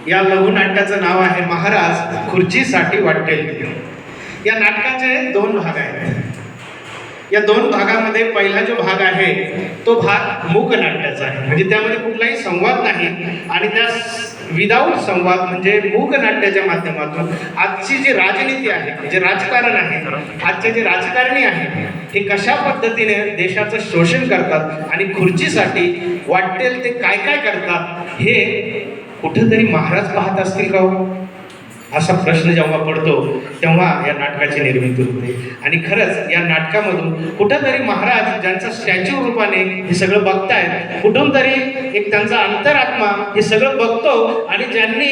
या लघुनाट्याचं नाव आहे महाराज खुर्चीसाठी वाटेल. या नाटकाचे दोन भाग आहेत. या दोन भागामध्ये पहिला जो भाग आहे तो भाग मूकनाट्याचा आहे, म्हणजे त्यामध्ये कुठलाही संवाद नाही आणि त्या विदाऊट संवाद म्हणजे मूकनाट्याच्या माध्यमातून आजची जी राजनीती आहे, जे राजकारण आहे, आजचे जे राजकारणी आहे हे कशा पद्धतीने देशाचं शोषण करतात आणि खुर्चीसाठी वाटेल ते काय काय करतात हे कुठेतरी महाराज पाहत असतील का हो? असा प्रश्न जेव्हा पडतो तेव्हा या नाटकाची निर्मिती होते. आणि खरंच या नाटकामधून कुठंतरी महाराज ज्यांचा स्टॅच्यू रूपाने हे सगळं बघतायत, कुठून तरी एक त्यांचा अंतरात्मा हे सगळं बघतो आणि ज्यांनी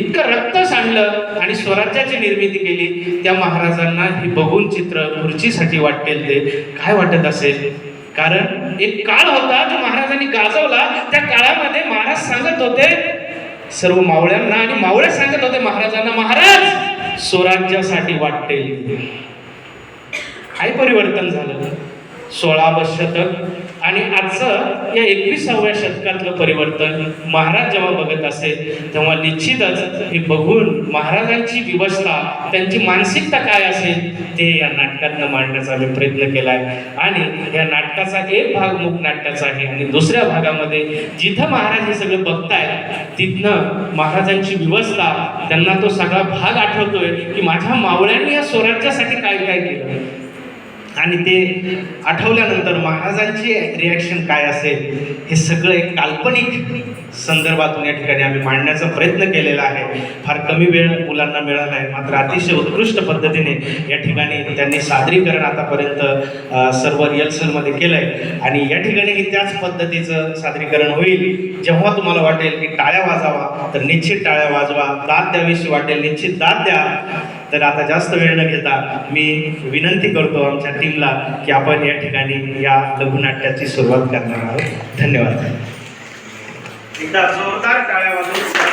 इतकं रक्त सांडलं आणि स्वराज्याची निर्मिती केली त्या महाराजांना हे बघून चित्र खुर्चीसाठी वाटेल ते काय वाटत असेल. कारण एक काळ होता जो महाराजांनी गाजवला. त्या काळामध्ये महाराज सांगत होते सर्व मावळ्यांना आणि मावळे सांगत होते महाराजांना, महाराज स्वराज्यासाठी वाटेल. काय परिवर्तन झालं 16वे शतक आणि आजचं या 21व्या शतकातलं परिवर्तन महाराज जेव्हा बघत असेल तेव्हा निश्चितच हे बघून महाराजांची व्यवस्था, त्यांची मानसिकता काय असेल ते या नाटकातनं मांडण्याचा मी प्रयत्न केलाय. आणि या नाटकाचा एक भाग मूकनाट्याचा आहे आणि दुसऱ्या भागामध्ये जिथं महाराज हे सगळं बघताय तिथनं महाराजांची व्यवस्था, त्यांना तो सगळा भाग आठवतोय की माझ्या मावळ्यांनी या स्वराज्यासाठी काय काय केलं आणि ते आठवल्यानंतर महाराजांची रिॲक्शन काय असेल हे सगळं एक काल्पनिक संदर्भातून या ठिकाणी आम्ही मांडण्याचा प्रयत्न केलेला आहे. फार कमी वेळ मुलांना मिळाला आहे, मात्र अतिशय उत्कृष्ट पद्धतीने या ठिकाणी त्यांनी सादरीकरण आतापर्यंत सर्व रिहर्सलमध्ये केलं आहे आणि या ठिकाणी त्याच पद्धतीचं सादरीकरण होईल. जेव्हा तुम्हाला वाटेल की टाळ्या वाजावा तर निश्चित टाळ्या वाजवा, दाद द्यावीशी वाटेल निश्चित दाद द्या. तर आता जास्त वेळ न घेता मी विनंती करतो आमच्या टीमला की आपण या ठिकाणी या लघुनाट्याची सुरुवात करणार आहोत. धन्यवाद. एकदा जोरदार टाळ्या वाजवून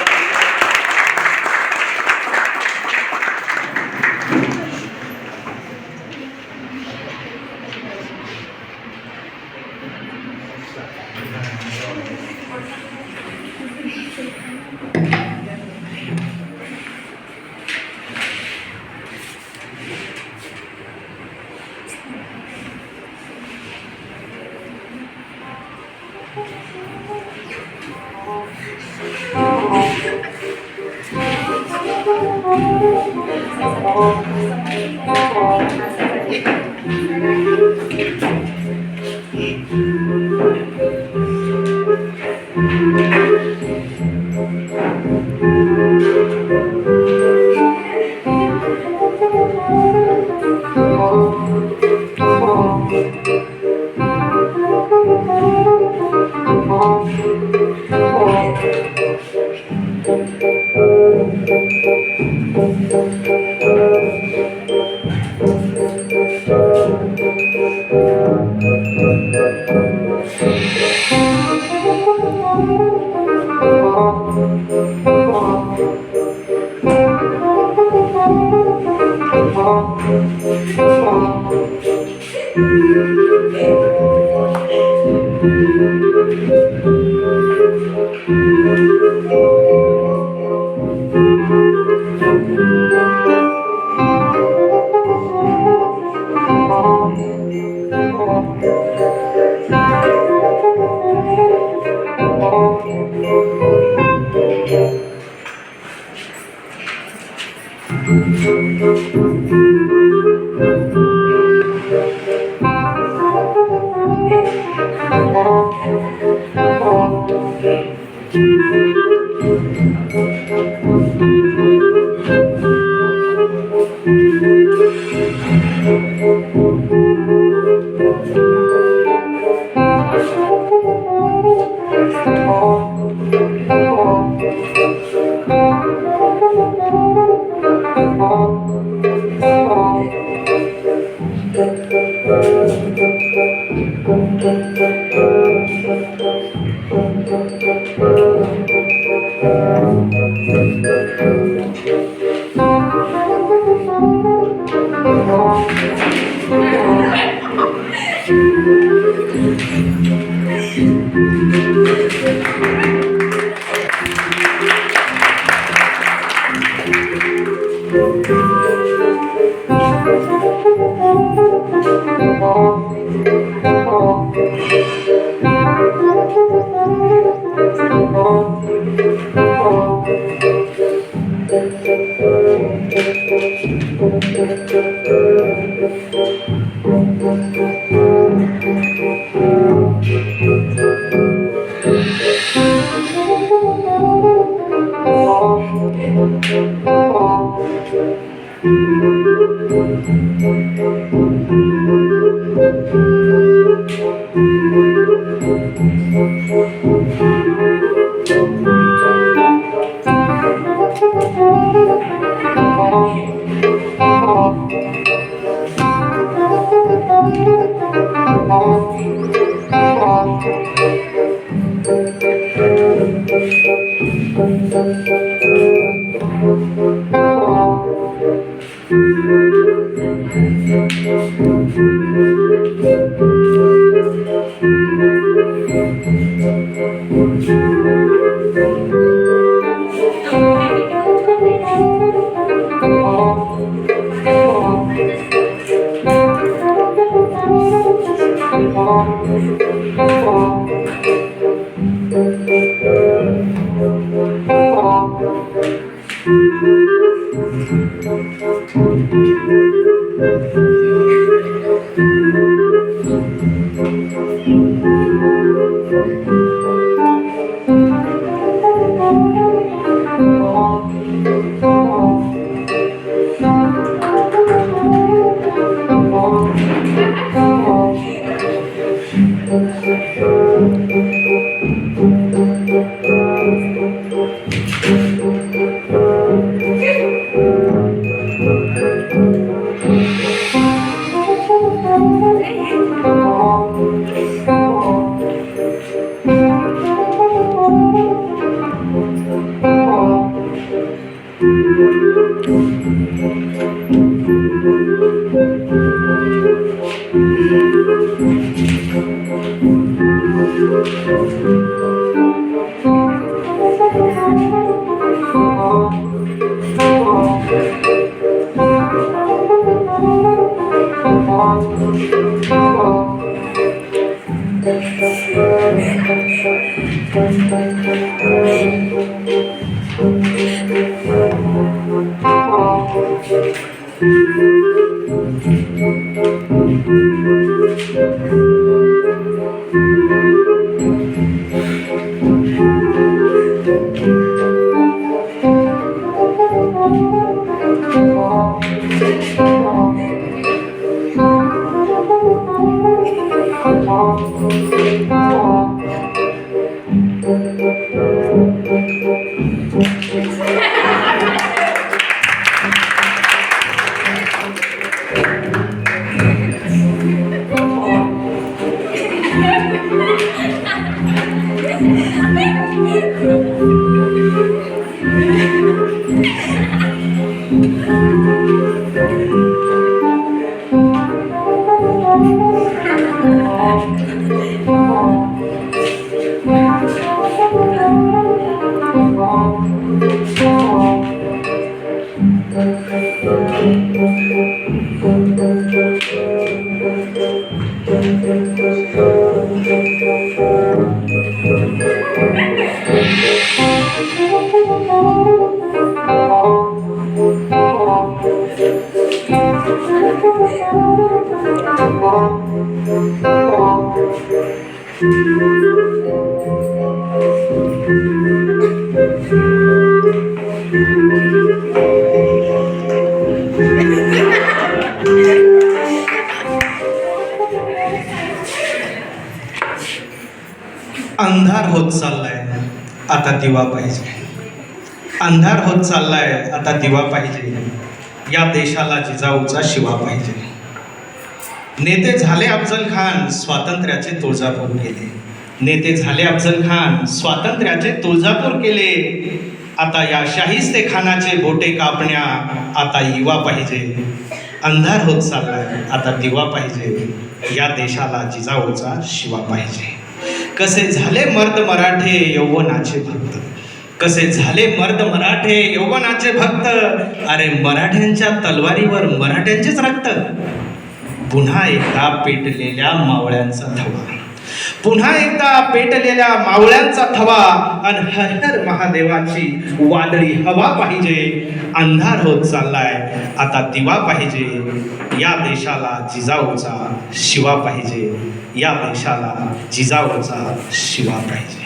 अंधार होत चाललाय आता दिवा पाहिजे, अंधार होत चाललाय आता दिवा पाहिजे, या देशाला जिजाऊचा शिवा पाहिजे. नेते झाले अफजल खान स्वातंत्र्याचे तुळजापूर केले, नेते झाले अफजल खान स्वातंत्र्याचे तुळजापूर केले. आता या शाहिस्ते खानाचे बोटे कापण्या आता युवा पाहिजे. अंधार होत चाललाय आता दिवा पाहिजे, या देशाला जिजाऊचा शिवा पाहिजे. कसे झाले मर्द मराठे यौवनाचे भक्त, कसे झाले मर्द मराठे यौवनाचे भक्त, अरे मराठ्यांच्या तलवारीवर मराठ्यांचेच रक्त. पुन्हा एकदा पेटलेल्या मावळ्यांचा थवा, पुन्हा एकदा पेटलेल्या मावळ्यांचा थवा, अन हर हर महादेवाची वादळी हवा पाहिजे. अंधार होत चाललाय, आता दिवा पाहिजे. या देशाला जिजाऊचा शिवा पाहिजे, या देशाला जिजाऊचा शिवा पाहिजे.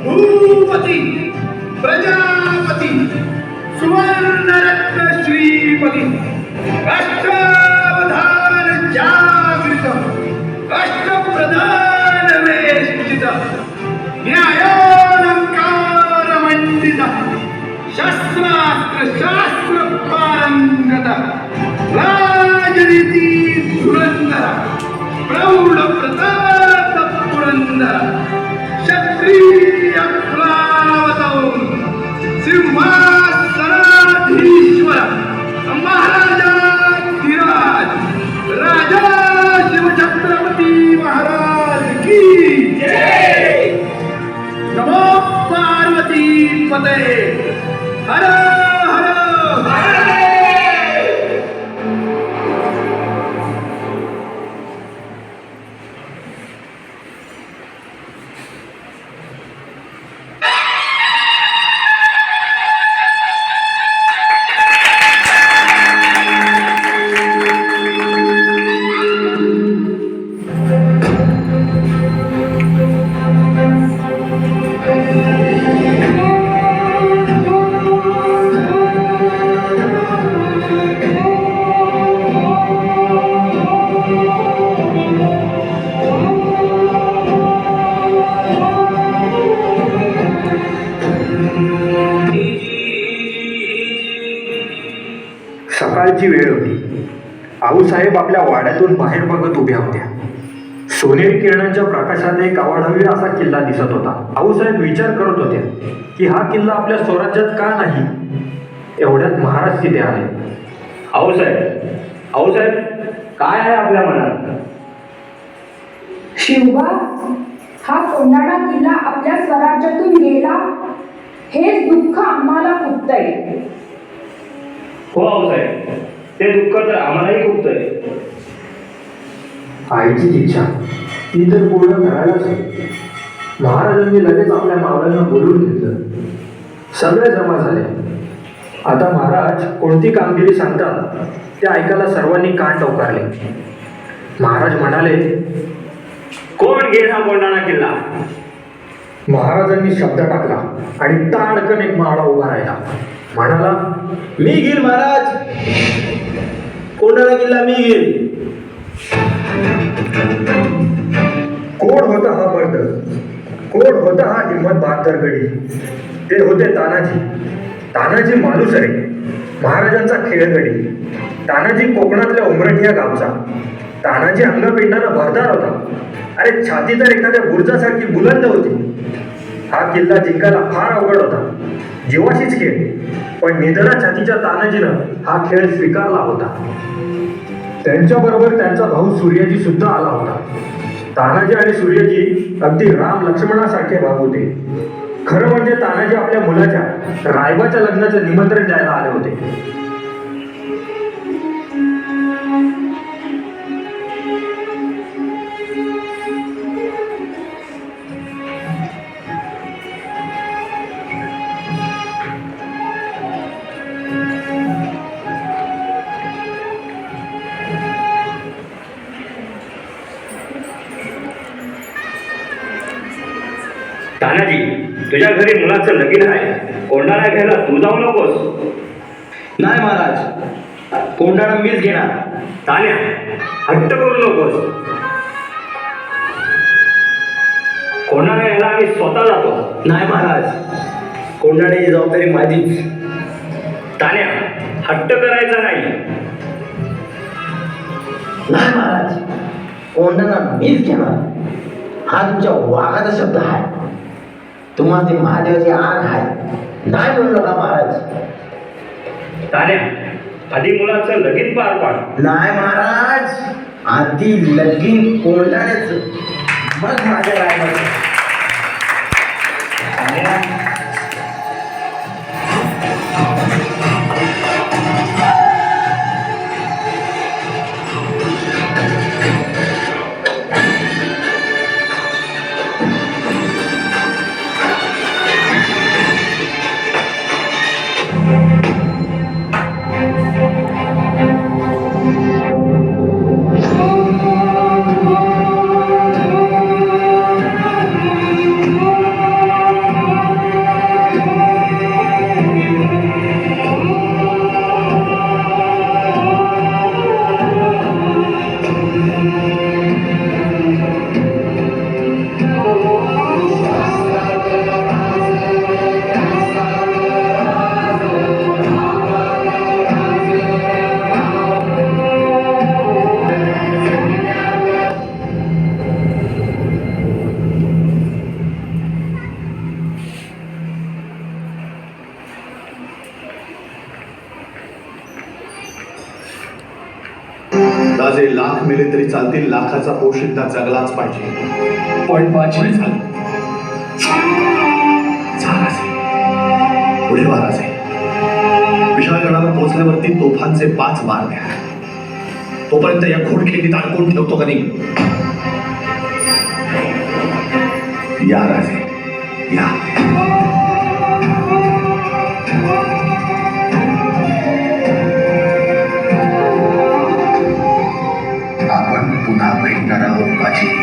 भूपती प्रजापती सुवर्णरत्न श्रीपती अष्टावधान जागृत अष्टप्रधान वेष्टित न्यायोऽलङ्कार मंडित शस्त्रास्त्र शास्त्र पारंगत राजनीती धुरंधर प्रौढ प्रताप पुरंदर क्षत्रिय क्रावतौन सिंहासनाधीश्वर महाराजाधिराज राजा शिवछत्रपती महाराज की जय. नमो पार्वती पते हर हर सकाळची वेळ होती. आऊसाहेब आपल्या वाड्यातून बाहेर बघत उभ्या होत्या. सोनेरी किरणांच्या प्रकाशात एक आवाढव्य असा किल्ला दिसत होता. आऊसाहेब विचार करत होते की हा किल्ला आपल्या स्वराज्यात का नाही. एवढ्यात महाराज तिथे आले. आऊसाहेब काय आहे आपल्या मनात? शिवबा, हा कोंडाणा किल्ला आपल्या स्वराज्यातून गेला, हेच दुःख आम्हाला खुपतंय. हो आऊसाहेब, ते दुःख तर आम्हालाही खुपतंय. आईची इच्छा ती तर पूर्ण करायलाच हवी. महाराजांनी लगेच आपल्या मावळ्यांना बोलवून घेतलं. सगळे जमा झाले. आता महाराज कोणती कामगिरी सांगतात ते ऐकायला सर्वांनी कान टोकारले. महाराज म्हणाले, कोण घेईल हा कोंडाणा किल्ला? महाराजांनी शब्द टाकला आणि ताडकन एक मावळा उभा राहिला. म्हणाला, मी घेईल महाराज, कोंडाणा किल्ला मी घेईल. कोण होता हा मर्द? कोण होता हा हिम्मत बहादर गडी? ते होते तानाजी मालुसरे, महाराजांचा खेळगडी. तानाजी कोकणातल्या उमरठिया गावचा. तानाजी अंगपिंडानं भरदार होता. अरे छाती तर एखाद्या बुर्जासारखी बुलंद होती. हा किल्ला जिंकायला फार अवघड होता, जीवाशीच खेळ. पण निधडा छातीच्या तानाजीनं हा खेळ स्वीकारला होता. त्यांच्याबरोबर त्यांचा भाऊ सूर्याजी सुद्धा आला होता. तानाजी आणि सूर्याजी अगदी राम लक्ष्मणासारखे भाऊ होते. खरं म्हणजे तानाजी आपल्या मुलाच्या रायबाच्या लग्नाचं निमंत्रण द्यायला आले होते. तानाजी, तुझ्या घरी मुलाचं लगीन आहे, कोंडाणा घ्यायला तू जाऊ नकोस. नाही महाराज, कोंडाणा मीच घेणार. तान्या, हट्ट करू नकोस. कोंडाणा घ्यायला आम्ही स्वतः जातो. नाही महाराज, कोंडाण्याची जबाबदारी माझीच. तान्या, हट्ट करायचा नाही. नाही महाराज, कोंडाणा मीच घेणार. हा तुमच्या वाघाचा शब्द आहे. तुम्हाला ती महादेवाची आग आहे. नाही म्हणू नका महाराज. तान्या, आधी मुलाचं लगीन पार पाड. नाही महाराज, आधी लगीन कोंडाण्याच, मग माझ्या रायबाचं. राजे लाख मेले तरी चालतील, लाखाचा पोशिंदा जगलाच पाहिजे. पण माझी झालं. जा राजे, पुढे वा राजे. विशाळगडावर पोहोचल्यावरती तोफांचे 5 बार द्या. तोपर्यंत या खोडखिंडीत अडकून ठेवतो का नाही? या राजे, या. आपण पुन्हा भेटणार आहोत माझी.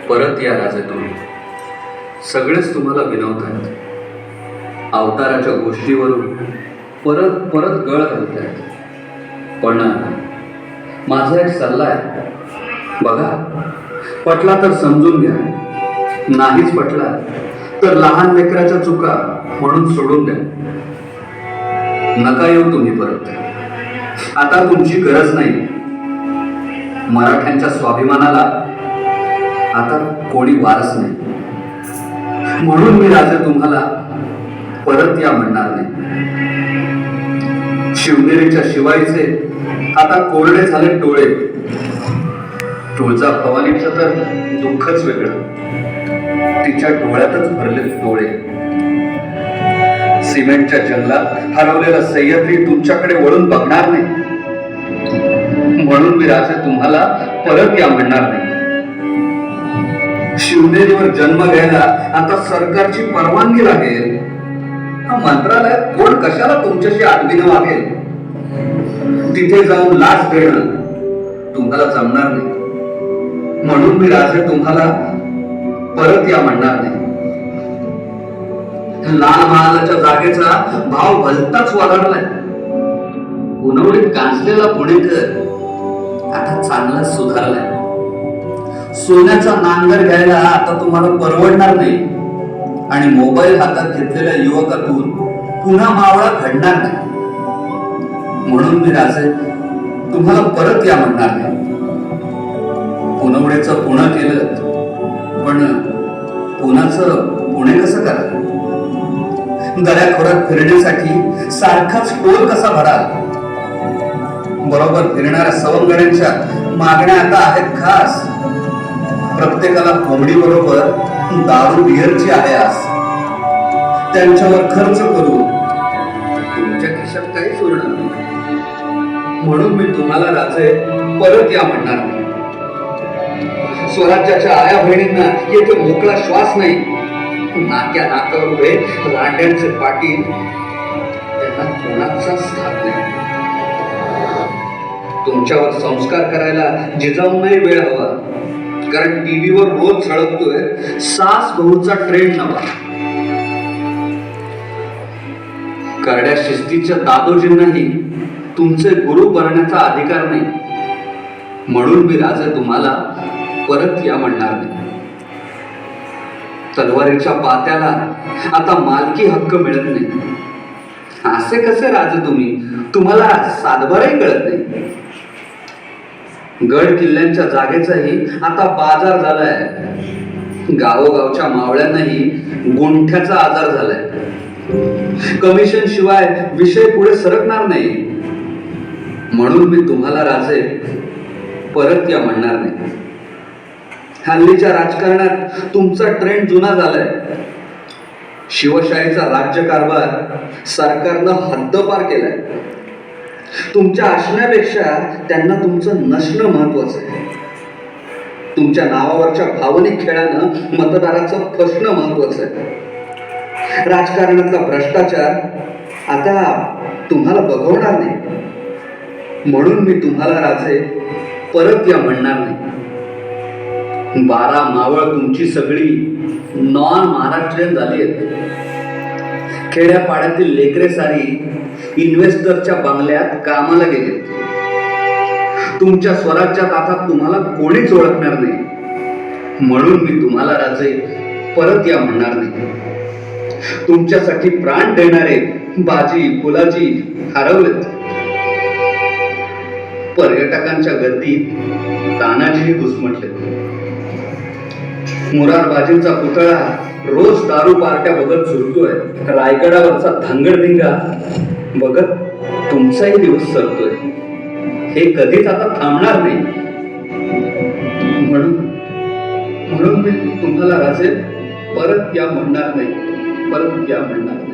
परत या राजे तुम्ही. सगळेच तुम्हाला विनवतायत. अवताराच्या गोष्टीवरून परत परत गळ घालतायत. पण माझा एक सल्ला आहे. बघा, पटला तर समजून घ्या, नाहीच पटला तर लहान लेकराच्या चुका म्हणून सोडून द्या. नका येऊ तुम्ही परत. आता तुमची गरज नाही. मराठ्यांच्या स्वाभिमानाला आता कोणी वारस नाही. म्हणून मी राजे तुम्हाला परत या म्हणणार नाही. शिवनेरीच्या शिवाईचे आता कोरडे झाले डोळे. तुळजा भवानीचं तर दुःखच वेगळं. तिच्या डोळ्यातच भरले डोळे. सिमेंटच्या जंगलात हरवलेला सह्याद्री तुमच्याकडे वळून बघणार नाही. म्हणून मी राजे तुम्हाला परत या म्हणणार नाही. शिवनेरीवर जन्म घ्यायला आता सरकारची परवानगी लागेल. हा मंत्रालयात कोण कशाला तुमच्याशी आडवीनं वागेल? तिथे जाऊन लाच देणं तुम्हाला जमणार नाही. म्हणून मी राजे तुम्हाला परत या म्हणणार नाही. लाल महालाच्या जागेचा भाव भलताच वाढलाय. उन्हाळीत गांजलेला पुणेकर आता चांगलाच सुधारलाय. सोन्याचा नांगर घ्यायला आता तुम्हाला परवडणार नाही. आणि मोबाईल हातात घेतलेल्या युवकातून पुन्हा मावळा घडणार नाही. म्हणून मी राजे तुम्हाला परत या म्हणणार नाही. पुनवडेचं पुणं केलं, पण पुण्याचं पुणे कसं करा? दऱ्याखोऱ्यात फिरण्यासाठी सारखाच टोल कसा भराल? बरोबर फिरणाऱ्या सवंगड्यांच्या मागण्या आता आहेत खास. प्रत्येकाला कोंबडी बरोबर दारू बिअरची आहे आस. त्यांच्यावर खर्च करू तुमच्या खिशात काहीच उरणार नाही. म्हणून मी तुम्हाला राजे परत या म्हणणार नाही. स्वराज्याच्या आया बहिणींना येथे मोकळा श्वास नाही. नाक्या नाकावर उभे रांड्यांचे पाटील, त्यांना कोणाचाच धाक नाही. तुमच्यावर संस्कार करायला जिजाऊंनाही वेळ हवा, कारण टीव्हीवर रोज झळकतोय सास बहुचा ट्रेंड नवा. करड्या शिस्तीच्या दादोजींनाही तुमचे गुरु बनण्याचा अधिकार नाही. म्हणून मी राजे तुम्हाला परत या म्हणणार नाही. तलवारीच्या पात्याला आता मालकी हक्क मिळत नाही. असे कसे राजे तुम्ही? तुम्हाला सातबाराही कळत नाही. गड किल्ल्यांच्या जागेचाही आता बाजार झालाय. गावोगावच्या मावळ्यांनाही गुंठ्याचा आजार झालाय. कमिशन शिवाय विषय पुढे सरकणार नाही. म्हणून मी तुम्हाला राजे परत या म्हणणार नाही. हल्लीच्या राजकारणात तुमचा ट्रेंड जुना झालाय. शिवशाहीचा राज्यकारभार सरकारनं हद्दपार केलाय. तुमच्या असण्यापेक्षा त्यांना तुमचं नसणं महत्वाचं आहे. तुमच्या नावावरच्या भावनिक खेळानं मतदाराचं फसणं महत्वाचं आहे. राजकारणातला भ्रष्टाचार आता तुम्हाला बघवणार नाही. म्हणून मी तुम्हाला राजे परत या म्हणणार नाही. 12 मावळ तुमची सगळी नॉन महाराष्ट्रीयन झाली आहेत. खेड्यापाड्यातील लेकरे सारी इन्व्हेस्टरच्या बंगल्यात कामाला गेले. तुमच्या स्वराज्यात आता तुम्हाला कोणीच ओळखणार नाही. म्हणून मी तुम्हाला राजे परत या म्हणणार नाही. तुमच्यासाठी प्राण देणारे बाजी फुलाजी हरवलेत. पर्यटकांच्या गर्दीत तानाजीही घुसमटले. मुरारबाजींचा पुतळा रोज दारू पार्ट्या बघत झुरतोय. रायगडावरचा धांगडधिंगा बघत तुमचाही दिवस सरतोय. हे कधीच आता थांबणार नाही. म्हणून मी तुम्हाला राजे परत या म्हणणार नाही. परत या म्हणणार नाही.